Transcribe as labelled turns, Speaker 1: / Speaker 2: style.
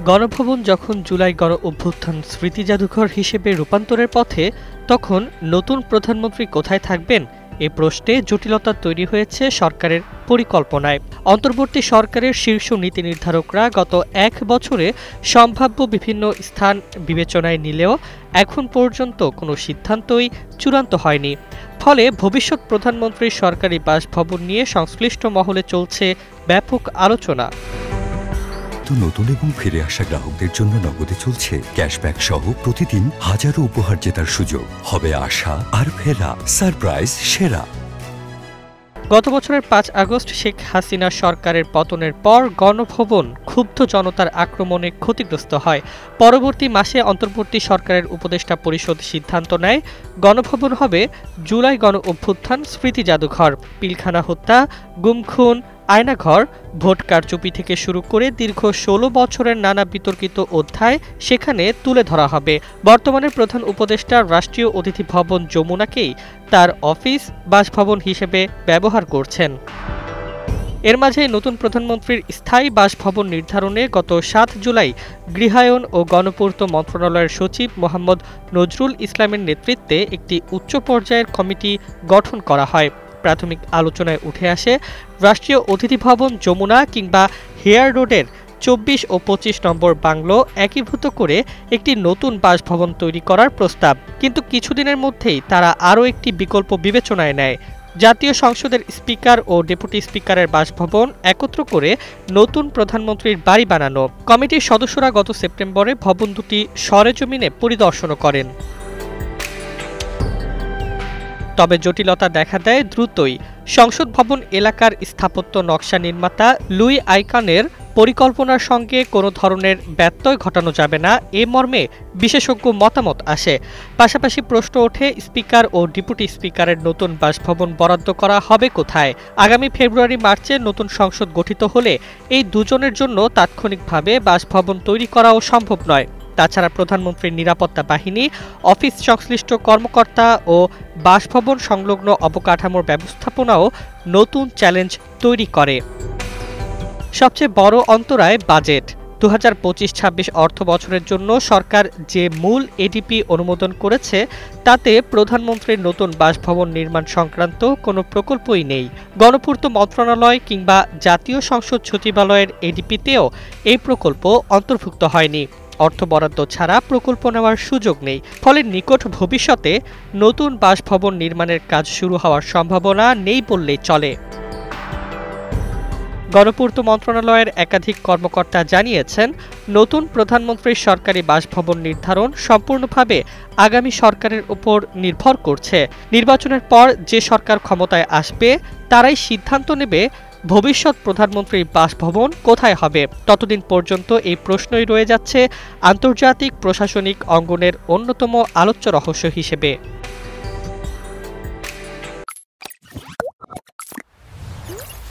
Speaker 1: গণভবন যখন জুলাই গণ অভ্যুত্থান স্মৃতি জাদুঘর হিসেবে রূপান্তরের পথে, তখন নতুন প্রধানমন্ত্রী কোথায় থাকবেন এ প্রশ্নে জটিলতা তৈরি হয়েছে সরকারের পরিকল্পনায়। অন্তর্বর্তী সরকারের শীর্ষ নীতি নির্ধারকরা গত এক বছরে সম্ভাব্য বিভিন্ন স্থান বিবেচনায় নিলেও এখন পর্যন্ত কোনো সিদ্ধান্তই চূড়ান্ত হয়নি। ফলে ভবিষ্যৎ প্রধানমন্ত্রীর সরকারি বাসভবন নিয়ে সংশ্লিষ্ট মহলে চলছে ব্যাপক আলোচনা।
Speaker 2: নতুন এবং ফিরে আসা গ্রাহকদের জন্য নগদে চলছে ক্যাশব্যাক সহ প্রতিদিন হাজারো উপহার জেতার সুযোগ। হবে আশা আর ফেরা সারপ্রাইজ সেরা।
Speaker 1: গত বছরের ৫ আগস্ট শেখ হাসিনা সরকারের পতনের পর গণভবন ক্ষুব্ধ জনতার আক্রমণে ক্ষতিগ্রস্ত হয়। পরবর্তী মাসে অন্তর্বর্তী সরকারের উপদেষ্টা পরিষদ সিদ্ধান্ত নেয় গণভবন হবে জুলাই গণ অভ্যুত্থান স্মৃতি জাদুঘর। পিলখানা হত্যা, গুম-খুন, আয়নাঘর, ভোট কারচুপি থেকে শুরু করে দীর্ঘ ১৬ বছরের নানা বিতর্কিত অধ্যায় সেখানে তুলে ধরা হবে। বর্তমানে প্রধান উপদেষ্টা রাষ্ট্রীয় অতিথি ভবন যমুনাকেই তার অফিস বাসভবন হিসেবে ব্যবহার করছেন। এর মাঝে নতুন প্রধানমন্ত্রীর স্থায়ী বাসভবন নির্ধারণে গত ৭ জুলাই গৃহায়ন ও গণপূর্ত মন্ত্রণালয়ের সচিব মোহাম্মদ নজরুল ইসলামের নেতৃত্বে একটি উচ্চ পর্যায়ের কমিটি গঠন করা হয়। প্রাথমিক আলোচনায় উঠে আসে রাষ্ট্রীয় অতিথি ভবন যমুনা কিংবা হেয়ার রোডের ২৪ ও ২৫ নম্বর বাংলো একীভূত করে একটি নতুন বাসভবন তৈরি করার প্রস্তাব। কিন্তু কিছুদিনের মধ্যেই তারা আরও একটি বিকল্প বিবেচনায় নেয়, জাতীয় সংসদের স্পিকার ও ডেপুটি স্পিকারের বাসভবন একত্র করে নতুন প্রধানমন্ত্রীর বাড়ি বানানো। কমিটির সদস্যরা গত সেপ্টেম্বরে ভবন দুটি সরেজমিনে পরিদর্শনও করেন। তবে জটিলতা দেখা দেয় দ্রুতই। সংসদ ভবন এলাকার স্থাপত্য নকশা নির্মাতা লুই আইকানের পরিকল্পনার সঙ্গে কোনো ধরনের ব্যত্যয় ঘটানো যাবে না এ মর্মে বিশেষজ্ঞ মতামত আসে। পাশাপাশি প্রশ্ন ওঠে স্পিকার ও ডেপুটি স্পিকারের নতুন বাসভবন বরাদ্দ করা হবে কোথায়। আগামী ফেব্রুয়ারি-মার্চে নতুন সংসদ গঠিত হলে এই দুজনের জন্য তাৎক্ষণিকভাবে বাসভবন তৈরি করাও সম্ভব নয়। তাছাড়া প্রধানমন্ত্রীর নিরাপত্তা বাহিনী, অফিস সংশ্লিষ্ট কর্মকর্তা ও বাসভবন সংলগ্ন অবকাঠামোর ব্যবস্থাপনাও নতুন চ্যালেঞ্জ তৈরি করে। সবচেয়ে বড় অন্তরায় বাজেট। ২০২৫-২৬ অর্থ বছরের জন্য সরকার যে মূল এডিপি অনুমোদন করেছে তাতে প্রধানমন্ত্রীর নতুন বাসভবন নির্মাণ সংক্রান্ত কোনো প্রকল্পই নেই। গণপূর্ত মন্ত্রণালয় কিংবা জাতীয় সংসদ সচিবালয়ের এডিপিতেও এই প্রকল্প অন্তর্ভুক্ত হয়নি। অর্থ বরাদ্দ ছাড়া প্রকল্প নেওয়ার সুযোগ নেই। ফলে নিকট ভবিষ্যতে নতুন বাসভবন নির্মাণের কাজ শুরু হওয়ার সম্ভাবনা নেই বললেই চলে। গণপূর্ত মন্ত্রণালয়ের একাধিক কর্মকর্তা জানিয়েছেন, নতুন প্রধানমন্ত্রীর সরকারি বাসভবন নির্ধারণ সম্পূর্ণভাবে আগামী সরকারের উপর নির্ভর করছে। নির্বাচনের পর যে সরকার ক্ষমতায় আসবে তারাই সিদ্ধান্ত নেবে ভবিষ্যৎ প্রধানমন্ত্রীর বাসভবন কোথায় হবে। ততদিন পর্যন্ত এই প্রশ্নই রয়ে যাচ্ছে আন্তর্জাতিক প্রশাসনিক অঙ্গনের অন্যতম আলোচ্য রহস্য হিসেবে।